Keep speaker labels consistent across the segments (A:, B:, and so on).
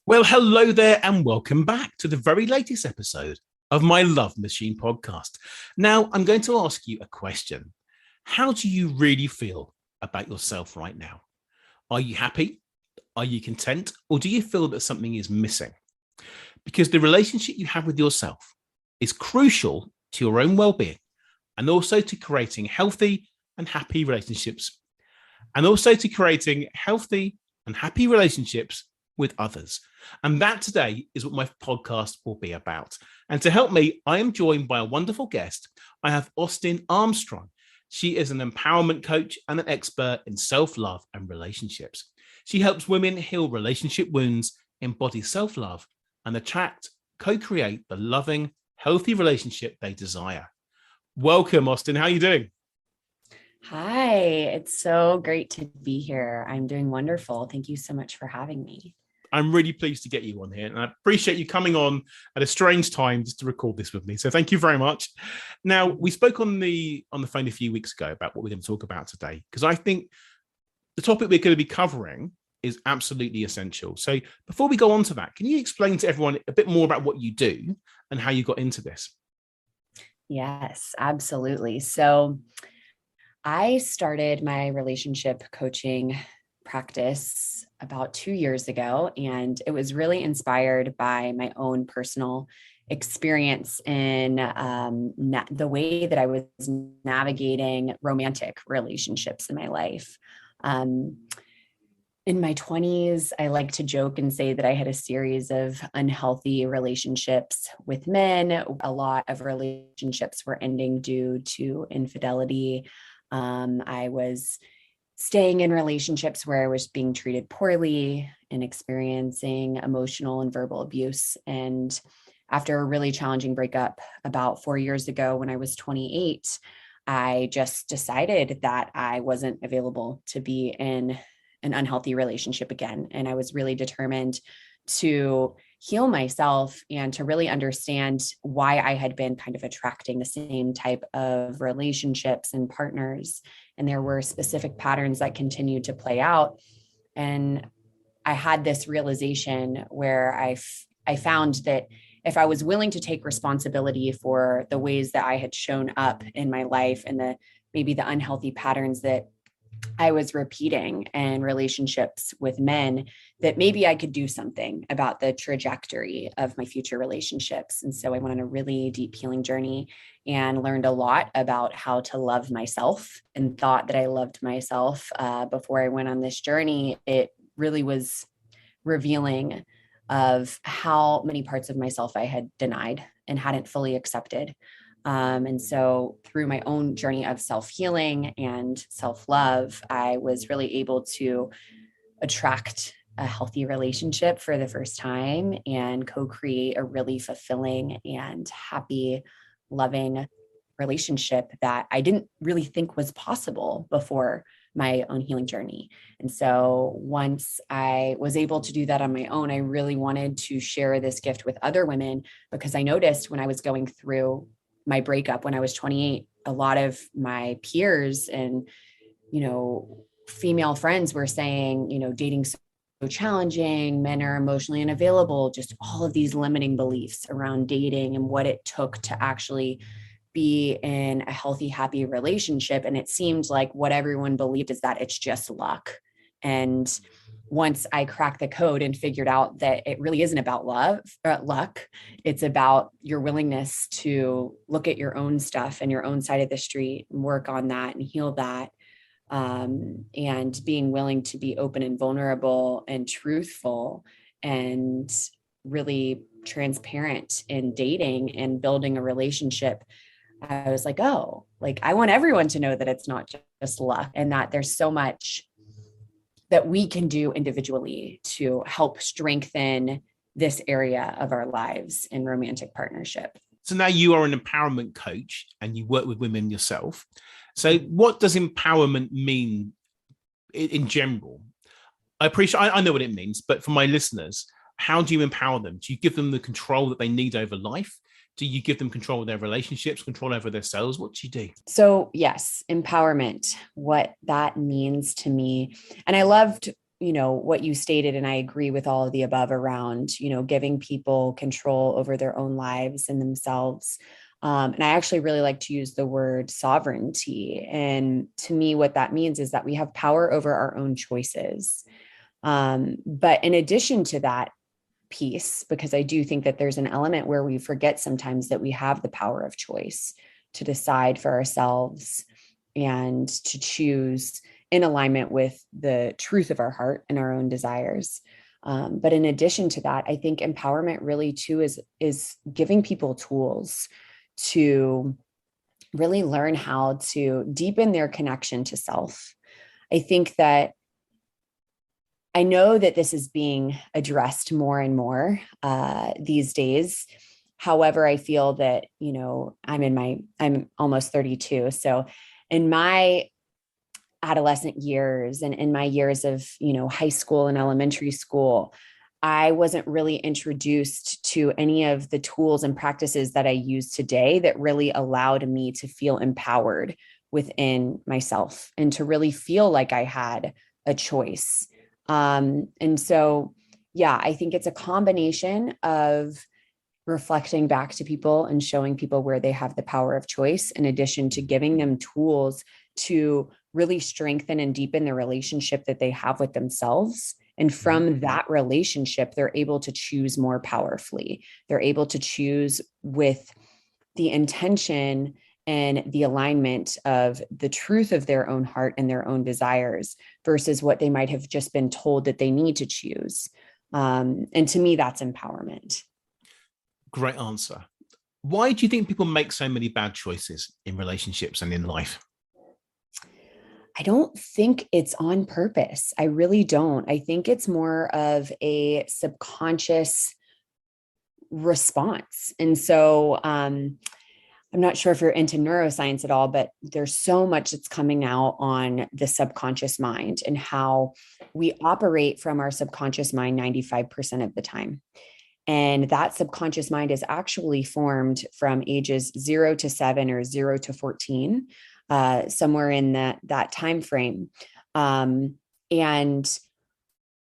A: Well, hello there, and welcome back to the very latest episode of my Love Machine podcast. Now, I'm going to ask you a question. How do you really feel about yourself right now? Are you happy? Are you content? Or do you feel that something is missing? Because the relationship you have with yourself is crucial to your own well-being and also to creating healthy and happy relationships, with others. And that today is what my podcast will be about. And to help me, I am joined by a wonderful guest. I have Austin Armstrong. She is an empowerment coach and an expert in self-love and relationships. She helps women heal relationship wounds, embody self-love, and attract, co-create the loving, healthy relationship they desire. Welcome, Austin. How are you doing?
B: Hi, it's so great to be here. I'm doing wonderful. Thank you so much for having me.
A: I'm really pleased to get you on here, and I appreciate you coming on at a strange time just to record this with me. So thank you very much. Now, we spoke on the phone a few weeks ago about what we're going to talk about today, because I think the topic we're going to be covering is absolutely essential. So before we go on to that, can you explain to everyone a bit more about what you do and how you got into this?
B: Yes, absolutely. So I started my relationship coaching practice about 2 years ago, and it was really inspired by my own personal experience in the way that I was navigating romantic relationships in my life. In my 20s, I like to joke and say that I had a series of unhealthy relationships with men. A lot of relationships were ending due to infidelity. I was staying in relationships where I was being treated poorly and experiencing emotional and verbal abuse. And after a really challenging breakup about 4 years ago, when I was 28, I just decided that I wasn't available to be in an unhealthy relationship again. And I was really determined to heal myself and to really understand why I had been kind of attracting the same type of relationships and partners. And there were specific patterns that continued to play out. And I had this realization where I found that if I was willing to take responsibility for the ways that I had shown up in my life and maybe the unhealthy patterns that I was repeating in relationships with men, that maybe I could do something about the trajectory of my future relationships. And so I went on a really deep healing journey and learned a lot about how to love myself, and thought that I loved myself before I went on this journey. It really was revealing of how many parts of myself I had denied and hadn't fully accepted. And so through my own journey of self-healing and self-love, I was really able to attract a healthy relationship for the first time and co-create a really fulfilling and happy, loving relationship that I didn't really think was possible before my own healing journey. And so once I was able to do that on my own, I really wanted to share this gift with other women, because I noticed when I was going through my breakup when I was 28, a lot of my peers and, female friends were saying, dating's so challenging, men are emotionally unavailable, just all of these limiting beliefs around dating and what it took to actually be in a healthy, happy relationship. And it seemed like what everyone believed is that it's just luck. And once I cracked the code and figured out that it really isn't about luck, it's about your willingness to look at your own stuff and your own side of the street and work on that and heal that. And being willing to be open and vulnerable and truthful and really transparent in dating and building a relationship. I was like, oh, I want everyone to know that it's not just luck, and that there's so much that we can do individually to help strengthen this area of our lives in romantic partnership.
A: So now you are an empowerment coach and you work with women yourself. So what does empowerment mean in general? I know what it means, but for my listeners, how do you empower them? Do you give them the control that they need over life? Do you give them control of their relationships, control over their selves? What do you do?
B: So yes, empowerment, what that means to me. And I loved what you stated, and I agree with all of the above around, giving people control over their own lives and themselves. And I actually really like to use the word sovereignty. And to me, what that means is that we have power over our own choices. But in addition to that piece, because I do think that there's an element where we forget sometimes that we have the power of choice to decide for ourselves and to choose in alignment with the truth of our heart and our own desires. But in addition to that, I think empowerment really too is giving people tools to really learn how to deepen their connection to self. I think that I know that this is being addressed more and more these days. However, I feel that, I'm almost 32. So in my adolescent years and in my years of, high school and elementary school, I wasn't really introduced to any of the tools and practices that I use today that really allowed me to feel empowered within myself and to really feel like I had a choice. And so, yeah, I think it's a combination of reflecting back to people and showing people where they have the power of choice, in addition to giving them tools to really strengthen and deepen the relationship that they have with themselves. And from that relationship, they're able to choose more powerfully. They're able to choose with the intention and the alignment of the truth of their own heart and their own desires versus what they might have just been told that they need to choose. And to me, that's empowerment.
A: Great answer. Why do you think people make so many bad choices in relationships and in life?
B: I don't think it's on purpose. I really don't. I think it's more of a subconscious response. And so I'm not sure if you're into neuroscience at all, but there's so much that's coming out on the subconscious mind and how we operate from our subconscious mind 95% of the time. And that subconscious mind is actually formed from ages 0 to 7 or 0 to 14, somewhere in that time frame. And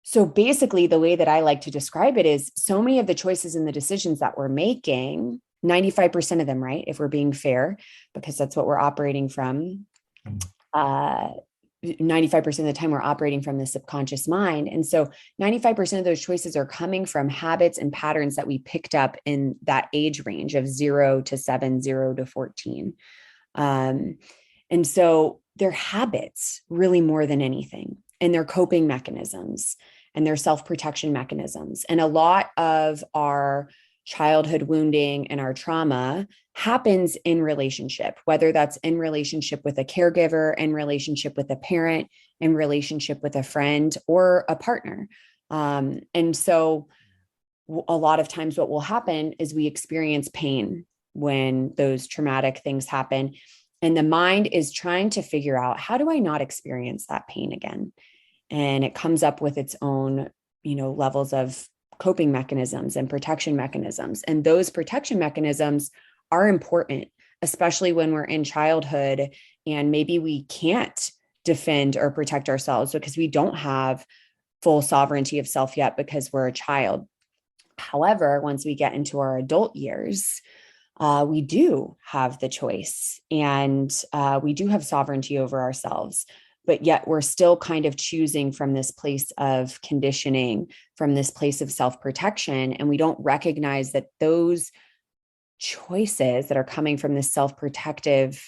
B: so basically, the way that I like to describe it is so many of the choices and the decisions that we're making, 95% of them, right? If we're being fair, because that's what we're operating from. 95% of the time we're operating from the subconscious mind. And so 95% of those choices are coming from habits and patterns that we picked up in that age range of 0 to 7, 0 to 14. And so they're habits really more than anything, and they're coping mechanisms and their self-protection mechanisms. And a lot of our childhood wounding and our trauma happens in relationship, whether that's in relationship with a caregiver, in relationship with a parent, in relationship with a friend or a partner. And so a lot of times what will happen is we experience pain when those traumatic things happen. And the mind is trying to figure out, how do I not experience that pain again? And it comes up with its own, levels of coping mechanisms and protection mechanisms. And those protection mechanisms are important, especially when we're in childhood and maybe we can't defend or protect ourselves because we don't have full sovereignty of self yet because we're a child. However, once we get into our adult years, we do have the choice and we do have sovereignty over ourselves. But yet we're still kind of choosing from this place of conditioning, from this place of self-protection. And we don't recognize that those choices that are coming from this self-protective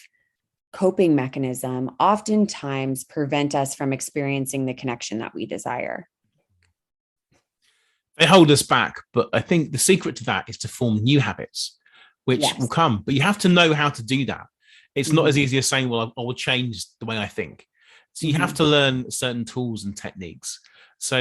B: coping mechanism oftentimes prevent us from experiencing the connection that we desire.
A: They hold us back, but I think the secret to that is to form new habits, which will come. But you have to know how to do that. It's not as easy as saying, well, I will change the way I think. So you have to learn certain tools and techniques. So,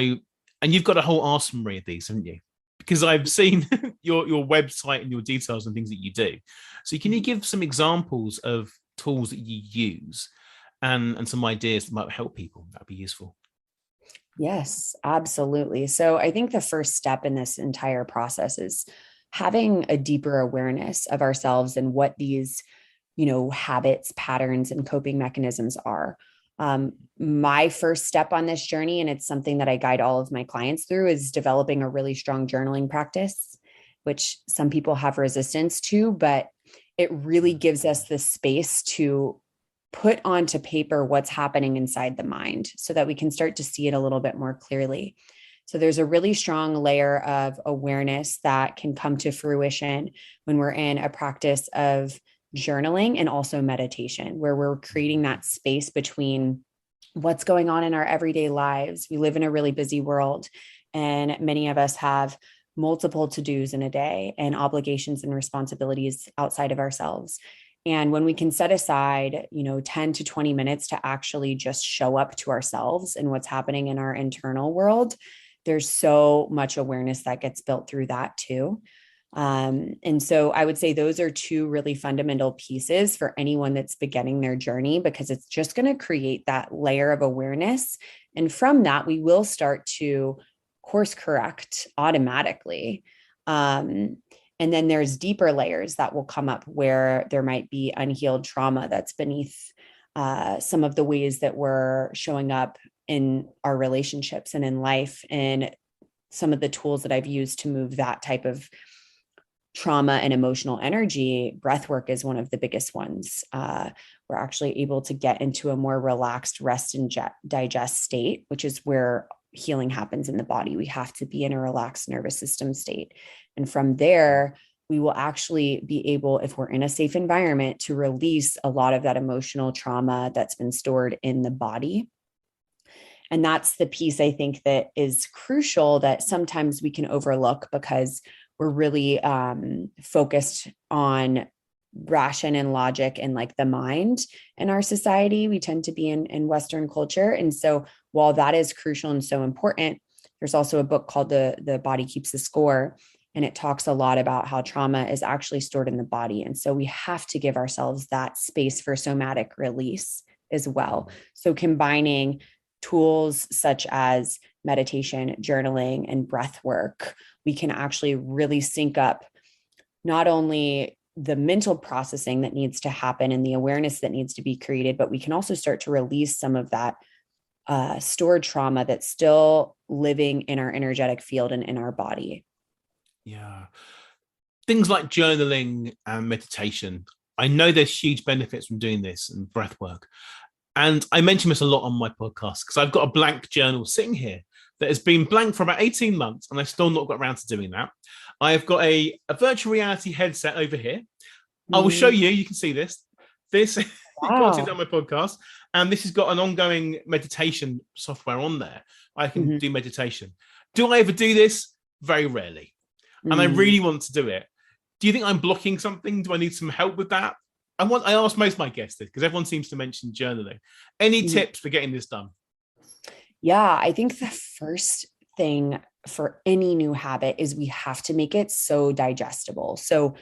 A: and you've got a whole arsenal of these, haven't you? Because I've seen your website and your details and things that you do. So can you give some examples of tools that you use and some ideas that might help people? That'd be useful.
B: Yes, absolutely. So I think the first step in this entire process is having a deeper awareness of ourselves and what these, habits, patterns, and coping mechanisms are. My first step on this journey, and it's something that I guide all of my clients through, is developing a really strong journaling practice, which some people have resistance to, but it really gives us the space to put onto paper what's happening inside the mind so that we can start to see it a little bit more clearly. So there's a really strong layer of awareness that can come to fruition when we're in a practice of journaling and also meditation, where we're creating that space between what's going on in our everyday lives. We live in a really busy world, and many of us have multiple to-dos in a day and obligations and responsibilities outside of ourselves. And when we can set aside, 10 to 20 minutes to actually just show up to ourselves and what's happening in our internal world, there's so much awareness that gets built through that too. And so I would say those are two really fundamental pieces for anyone that's beginning their journey, because it's just going to create that layer of awareness. And from that, we will start to course correct automatically. And then there's deeper layers that will come up where there might be unhealed trauma that's beneath some of the ways that we're showing up in our relationships and in life. And some of the tools that I've used to move that type of trauma and emotional energy, breath work is one of the biggest ones. We're actually able to get into a more relaxed rest and digest state, which is where healing happens in the body. We have to be in a relaxed nervous system state. And from there, we will actually be able, if we're in a safe environment, to release a lot of that emotional trauma that's been stored in the body. And that's the piece I think that is crucial that sometimes we can overlook because we're really focused on ration and logic and like the mind in our society. We tend to be in Western culture. And so while that is crucial and so important, there's also a book called The Body Keeps the Score. And it talks a lot about how trauma is actually stored in the body. And so we have to give ourselves that space for somatic release as well. So combining tools such as meditation, journaling, and breath work, we can actually really sync up not only the mental processing that needs to happen and the awareness that needs to be created, but we can also start to release some of that stored trauma that's still living in our energetic field and in our body.
A: Yeah. Things like journaling and meditation. I know there's huge benefits from doing this and breath work. And I mention this a lot on my podcast because I've got a blank journal sitting here that has been blank for about 18 months and I've still not got around to doing that. I've got a virtual reality headset over here. I will show you. You can see this. This you can't see that on my podcast. And this has got an ongoing meditation software on there. I can do meditation. Do I ever do this? Very rarely. And I really want to do it. Do you think I'm blocking something? Do I need some help with that? I ask most of my guests this because everyone seems to mention journaling. Any tips for getting this done?
B: Yeah, I think the first thing for any new habit is we have to make it so digestible. So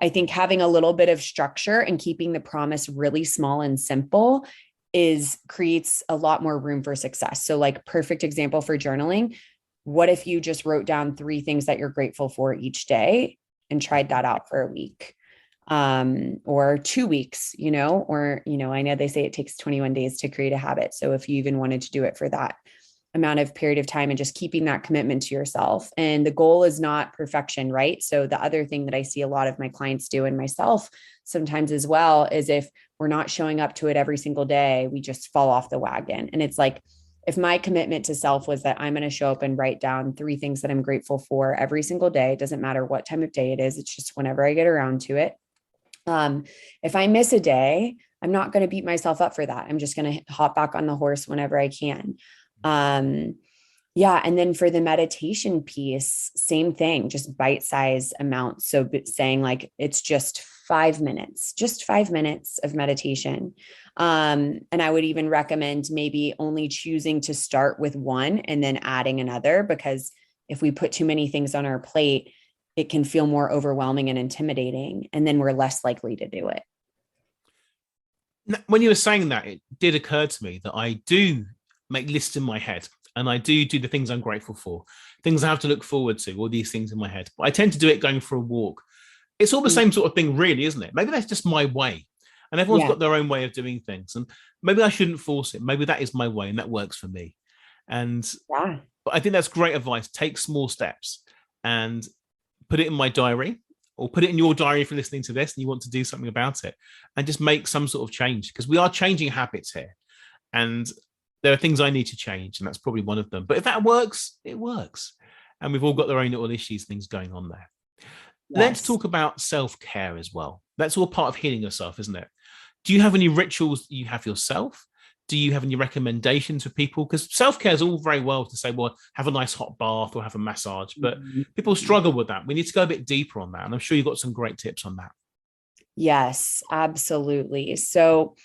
B: I think having a little bit of structure and keeping the promise really small and simple creates a lot more room for success. So like perfect example for journaling. What if you just wrote down 3 things that you're grateful for each day and tried that out for a week? Or 2 weeks, I know they say it takes 21 days to create a habit. So if you even wanted to do it for that amount of period of time and just keeping that commitment to yourself, and the goal is not perfection, right? So the other thing that I see a lot of my clients do, and myself sometimes as well, is if we're not showing up to it every single day, we just fall off the wagon. And it's like, if my commitment to self was that I'm going to show up and write down 3 things that I'm grateful for every single day, it doesn't matter what time of day it is. It's just whenever I get around to it. If I miss a day, I'm not going to beat myself up for that. I'm just going to hop back on the horse whenever I can. Yeah. And then for the meditation piece, same thing, just bite-sized amounts. So saying like, it's just 5 minutes of meditation. And I would even recommend maybe only choosing to start with one and then adding another, because if we put too many things on our plate, it can feel more overwhelming and intimidating, and then we're less likely to do it.
A: When you were saying that, it did occur to me that I do make lists in my head, and I do the things I'm grateful for, things I have to look forward to, all these things in my head. But I tend to do it going for a walk. It's all the same sort of thing, really, isn't it? Maybe that's just my way. And everyone's got their own way of doing things. And maybe I shouldn't force it. Maybe that is my way and that works for me. And but I think that's great advice. Take small steps and put it in my diary, or put it in your diary if you're listening to this and you want to do something about it, and just make some sort of change, because we are changing habits here. And there are things I need to change, and that's probably one of them. But if that works, it works. And we've all got their own little issues, things going on there. Let's talk about self-care as well. That's all part of healing yourself, isn't it? Do you have any rituals you have yourself? Do you have any recommendations for people? Because self-care is all very well to say, well, have a nice hot bath or have a massage, but people struggle with that. We need to go a bit deeper on that. And I'm sure you've got some great tips on that.
B: Yes, absolutely. So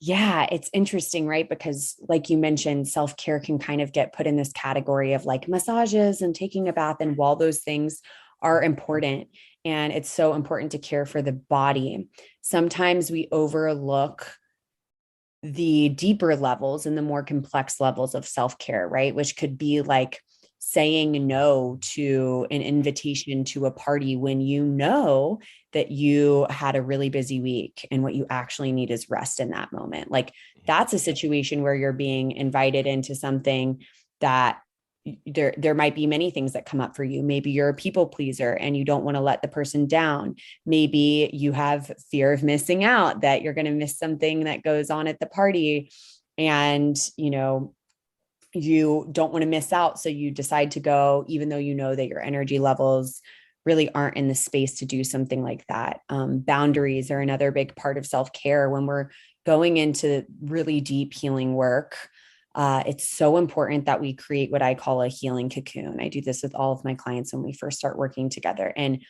B: yeah, it's interesting, right? Because like you mentioned, self-care can kind of get put in this category of like massages and taking a bath. And while those things are important, and it's so important to care for the body, sometimes we overlook the deeper levels and the more complex levels of self-care, right? Which could be like saying no to an invitation to a party when you know that you had a really busy week and what you actually need is rest in that moment. Like that's a situation where you're being invited into something that there might be many things that come up for you. Maybe you're a people pleaser and you don't want to let the person down. Maybe you have fear of missing out, that you're going to miss something that goes on at the party, and, you know, you don't want to miss out. So you decide to go, even though you know that your energy levels really aren't in the space to do something like that. Boundaries are another big part of self-care. When we're going into really deep healing work, it's so important that we create what I call a healing cocoon. I do this with all of my clients when we first start working together. And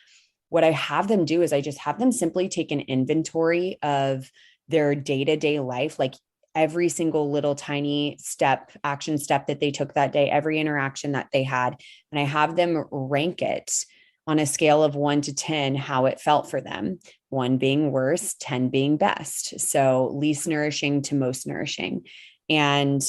B: what I have them do is I just have them simply take an inventory of their day-to-day life, like every single little tiny step, action step that they took that day, every interaction that they had. And I have them rank it on a scale of 1 to 10, how it felt for them, 1 being worst, 10 being best. So least nourishing to most nourishing. And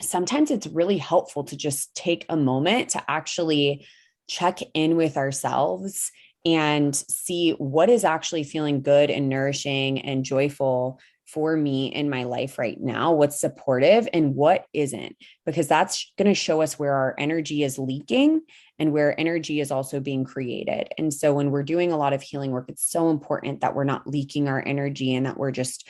B: sometimes it's really helpful to just take a moment to actually check in with ourselves and see what is actually feeling good and nourishing and joyful for me in my life right now, what's supportive and what isn't, because that's going to show us where our energy is leaking and where energy is also being created. And so when we're doing a lot of healing work, it's so important that we're not leaking our energy and that we're just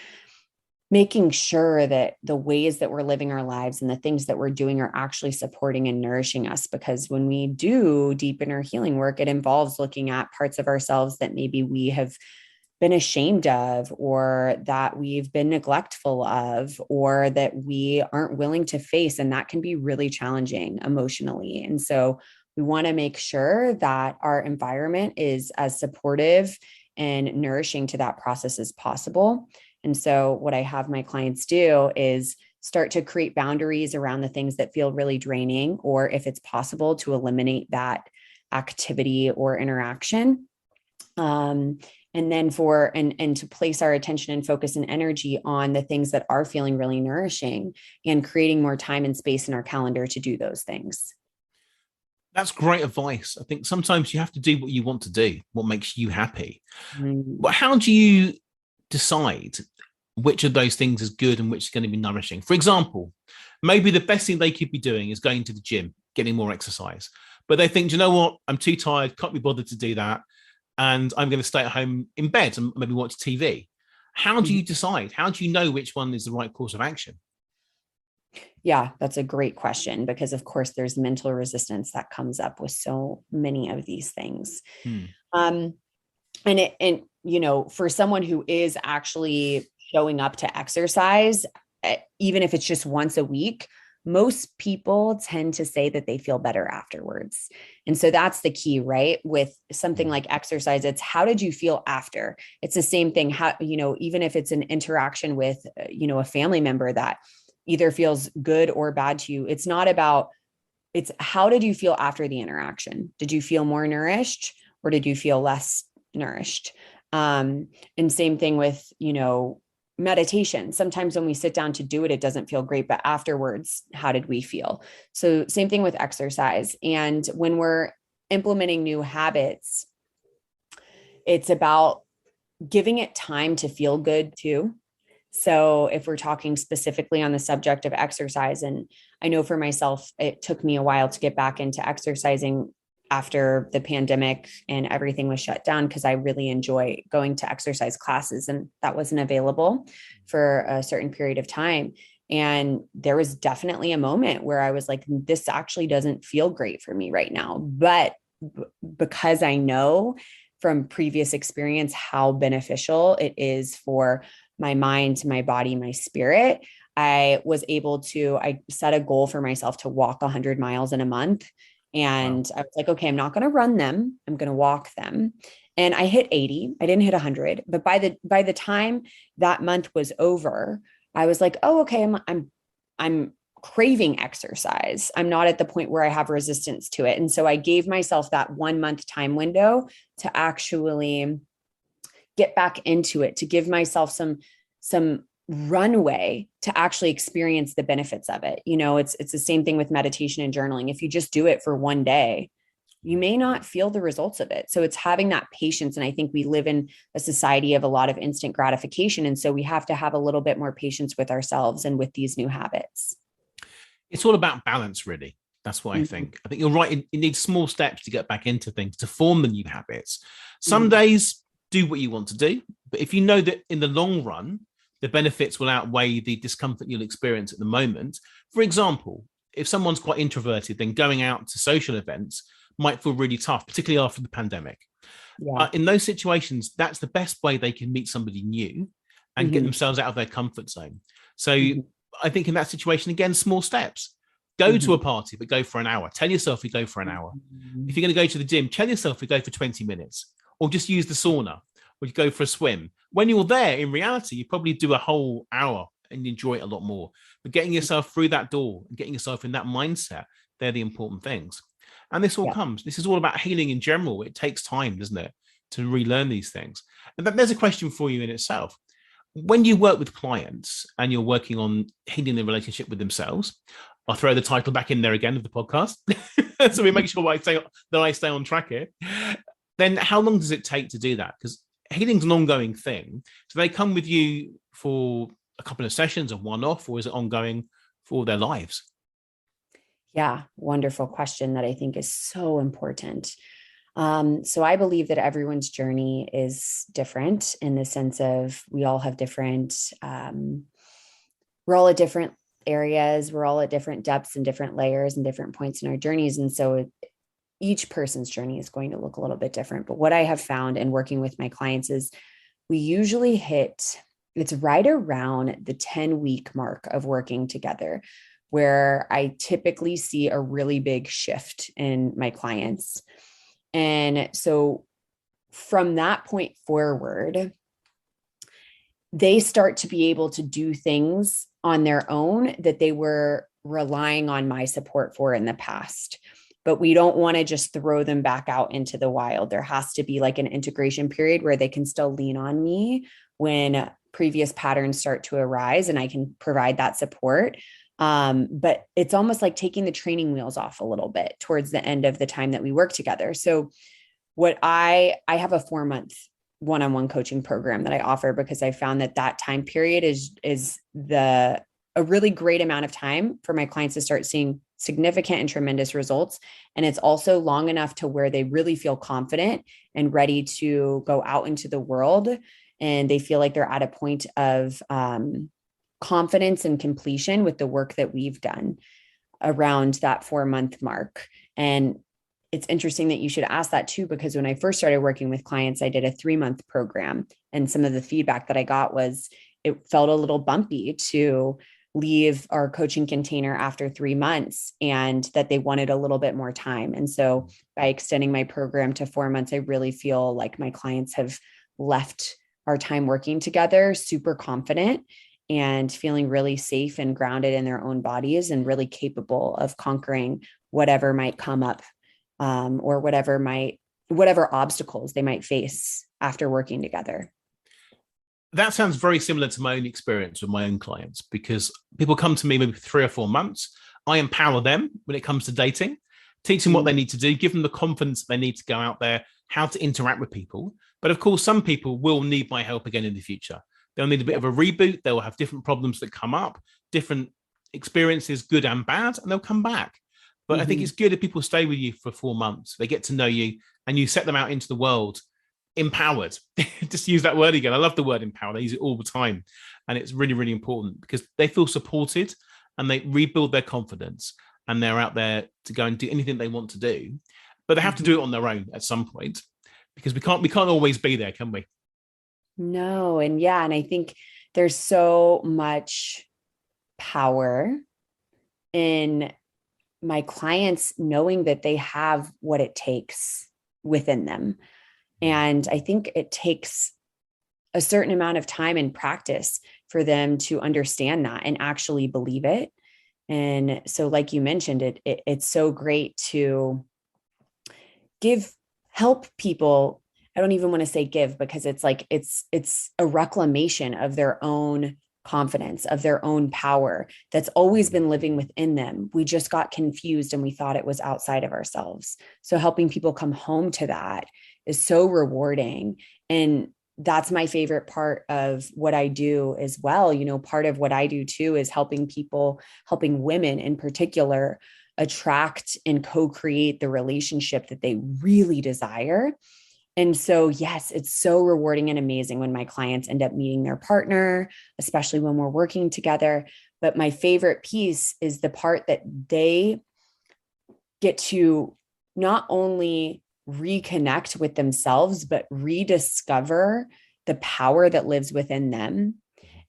B: making sure that the ways that we're living our lives and the things that we're doing are actually supporting and nourishing us. Because when we do deepen our healing work, it involves looking at parts of ourselves that maybe we have been ashamed of, or that we've been neglectful of, or that we aren't willing to face. And that can be really challenging emotionally. And so we want to make sure that our environment is as supportive and nourishing to that process as possible. And so what I have my clients do is start to create boundaries around the things that feel really draining, or if it's possible to eliminate that activity or interaction. And then and to place our attention and focus and energy on the things that are feeling really nourishing, and creating more time and space in our calendar to do those things.
A: That's great advice. I think sometimes you have to do what you want to do, what makes you happy. But how do you decide which of those things is good and which is going to be nourishing? For example, maybe the best thing they could be doing is going to the gym, getting more exercise. But they think, do you know what? I'm too tired, can't be bothered to do that. And I'm going to stay at home in bed and maybe watch TV. How do you decide? How do you know which one is the right course of action?
B: Yeah, that's a great question, because of course there's mental resistance that comes up with so many of these things. And you know, for someone who is actually showing up to exercise, even if it's just once a week, most people tend to say that they feel better afterwards. And so that's the key, right? With something like exercise, it's how did you feel after? It's the same thing. How, you know, even if it's an interaction with, you know, a family member that either feels good or bad to you, it's not about, it's how did you feel after the interaction? Did you feel more nourished, or did you feel less nourished? And same thing with, you know, meditation. Sometimes when we sit down to do it, it doesn't feel great, but afterwards, how did we feel? So same thing with exercise. And when we're implementing new habits, it's about giving it time to feel good too. So if we're talking specifically on the subject of exercise, and I know for myself, it took me a while to get back into exercising after the pandemic and everything was shut down, because I really enjoy going to exercise classes, and that wasn't available for a certain period of time. And there was definitely a moment where I was like, this actually doesn't feel great for me right now. But because I know from previous experience how beneficial it is for my mind, my body, my spirit, I set a goal for myself to walk 100 miles in a month. And wow. I was like, okay, I'm not going to run them. I'm going to walk them. And I hit 80. I didn't hit 100, but by the time that month was over, I was like, oh, okay, I'm craving exercise. I'm not at the point where I have resistance to it. And so I gave myself that 1 month time window to actually get back into it, to give myself some runway to actually experience the benefits of it. You know, it's the same thing with meditation and journaling. If you just do it for one day, you may not feel the results of it. So it's having that patience. And I think we live in a society of a lot of instant gratification. And so we have to have a little bit more patience with ourselves and with these new habits.
A: It's all about balance, really. That's what I think. I think you're right. You need small steps to get back into things, to form the new habits. Some days do what you want to do, but if you know that in the long run, the benefits will outweigh the discomfort you'll experience at the moment. For example, if someone's quite introverted, then going out to social events might feel really tough, particularly after the pandemic. Yeah. In those situations, that's the best way they can meet somebody new and get themselves out of their comfort zone. So I think in that situation, again, small steps. Go to a party, but go for an hour. Tell yourself you go for an hour. If you're going to go to the gym, tell yourself you go for 20 minutes, or just use the sauna, or you go for a swim. When you're there, in reality, you probably do a whole hour and enjoy it a lot more. But getting yourself through that door and getting yourself in that mindset, they're the important things. And this all comes. This is all about healing in general. It takes time, doesn't it, to relearn these things. And there's a question for you in itself. When you work with clients and you're working on healing the relationship with themselves, I'll throw the title back in there again of the podcast, so we make sure I stay on track here. Then how long does it take to do that? Because healing's an ongoing thing. Do they come with you for a couple of sessions, a one-off, or is it ongoing for all their lives?
B: Yeah, wonderful question that I think is so important. So I believe that everyone's journey is different in the sense of we all have different, we're all at different areas, we're all at different depths and different layers and different points in our journeys. And so each person's journey is going to look a little bit different. But what I have found in working with my clients is we usually it's right around the 10-week mark of working together, where I typically see a really big shift in my clients. And so from that point forward, they start to be able to do things on their own that they were relying on my support for in the past. But we don't want to just throw them back out into the wild. There has to be like an integration period where they can still lean on me when previous patterns start to arise, and I can provide that support. But it's almost like taking the training wheels off a little bit towards the end of the time that we work together. So what I have a 4-month one-on-one coaching program that I offer, because I found that time period is a really great amount of time for my clients to start seeing significant and tremendous results. And it's also long enough to where they really feel confident and ready to go out into the world. And they feel like they're at a point of, confidence and completion with the work that we've done around that 4-month mark. And it's interesting that you should ask that too, because when I first started working with clients, I did a 3-month program. And some of the feedback that I got was it felt a little bumpy to leave our coaching container after 3 months, and that they wanted a little bit more time. And so by extending my program to 4 months, I really feel like my clients have left our time working together super confident and feeling really safe and grounded in their own bodies, and really capable of conquering whatever might come up, or whatever obstacles they might face after working together.
A: That sounds very similar to my own experience with my own clients, because people come to me maybe 3 or 4 months. I empower them when it comes to dating. teach them what they need to do, give them the confidence they need to go out there, how to interact with people. But of course, some people will need my help again in the future. They'll need a bit of a reboot. They'll have different problems that come up, different experiences, good and bad, and they'll come back. But I think it's good if people stay with you for 4 months. They get to know you and you set them out into the world empowered. Just use that word again. I love the word empowered. I use it all the time. And it's really, really important because they feel supported and they rebuild their confidence and they're out there to go and do anything they want to do. But they have to do it on their own at some point because we can't always be there, can we?
B: No. And I think there's so much power in my clients knowing that they have what it takes within them. And I think it takes a certain amount of time and practice for them to understand that and actually believe it. And so, like you mentioned, it's so great to help people. I don't even want to say give, because it's like, it's a reclamation of their own confidence, of their own power that's always been living within them. We just got confused and we thought it was outside of ourselves. So helping people come home to that is so rewarding. And that's my favorite part of what I do as well. Part of what I do too is helping women in particular, attract and co-create the relationship that they really desire. And so, yes, it's so rewarding and amazing when my clients end up meeting their partner, especially when we're working together. But my favorite piece is the part that they get to not only reconnect with themselves, but rediscover the power that lives within them.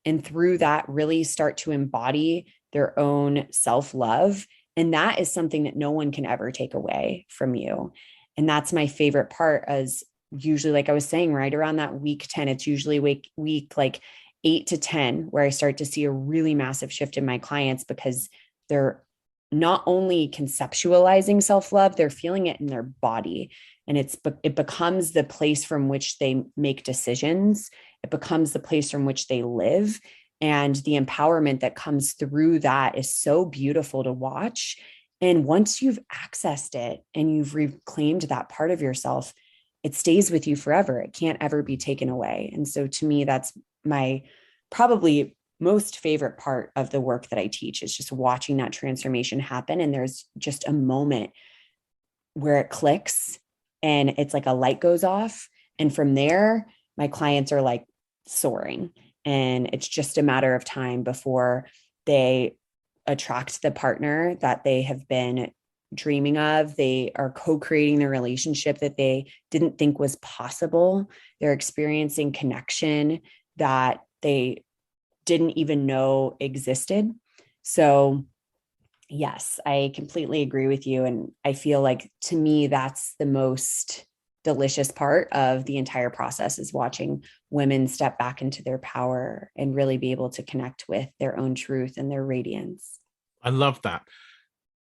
B: And through that, really start to embody their own self-love. And that is something that no one can ever take away from you. And that's my favorite part, as usually, like I was saying, right around that week 10, it's usually week like 8 to 10, where I start to see a really massive shift in my clients, because they're not only conceptualizing self-love, they're feeling it in their body. And it becomes the place from which they make decisions. It becomes the place from which they live. And the empowerment that comes through that is so beautiful to watch. And once you've accessed it and you've reclaimed that part of yourself, it stays with you forever. It can't ever be taken away. And so to me, that's my probably most favorite part of the work that I teach, is just watching that transformation happen. And there's just a moment where it clicks and it's like a light goes off. And from there, my clients are like soaring. And it's just a matter of time before they attract the partner that they have been dreaming of. They are co-creating the relationship that they didn't think was possible. They're experiencing connection that they didn't even know existed. So yes, I completely agree with you. And I feel like, to me, that's the most delicious part of the entire process, is watching women step back into their power and really be able to connect with their own truth and their radiance.
A: I love that.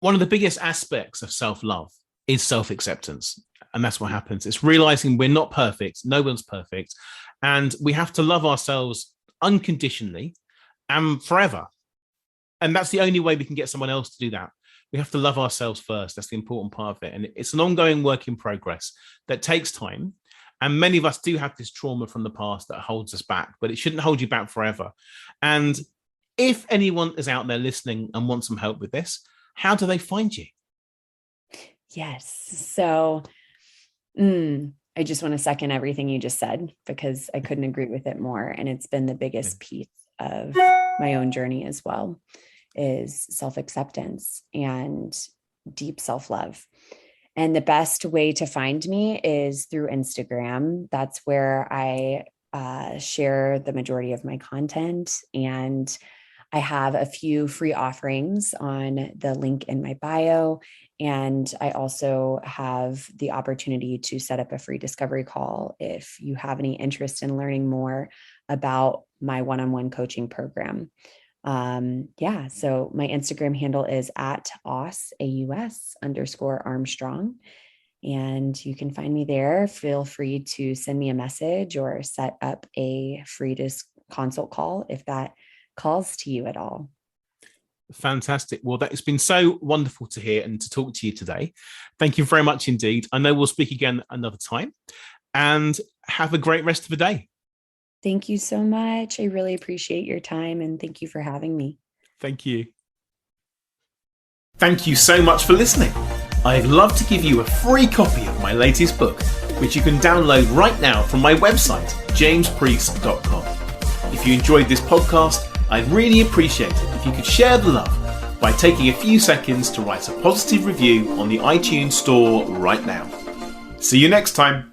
A: One of the biggest aspects of self-love is self-acceptance. And that's what happens. It's realizing we're not perfect. No one's perfect. And we have to love ourselves unconditionally and forever. And that's the only way we can get someone else to do that. We have to love ourselves first. That's the important part of it. And it's an ongoing work in progress that takes time. And many of us do have this trauma from the past that holds us back, but it shouldn't hold you back forever. And if anyone is out there listening and wants some help with this, how do they find you?
B: Yes. So I just want to second everything you just said, because I couldn't agree with it more. And it's been the biggest piece of my own journey as well, is self-acceptance and deep self-love. And the best way to find me is through Instagram. That's where I share the majority of my content. And I have a few free offerings on the link in my bio. And I also have the opportunity to set up a free discovery call if you have any interest in learning more about my one-on-one coaching program. So my Instagram handle is @AUS_Armstrong. And you can find me there. Feel free to send me a message or set up a free consult call if that calls to you at all.
A: Fantastic. Well, that has been so wonderful to hear and to talk to you today. Thank you very much indeed. I know we'll speak again another time, and have a great rest of the day.
B: Thank you so much. I really appreciate your time, and thank you for having me.
A: Thank you. Thank you so much for listening. I'd love to give you a free copy of my latest book, which you can download right now from my website, jamespreece.com. If you enjoyed this podcast, I'd really appreciate it if you could share the love by taking a few seconds to write a positive review on the iTunes store right now. See you next time.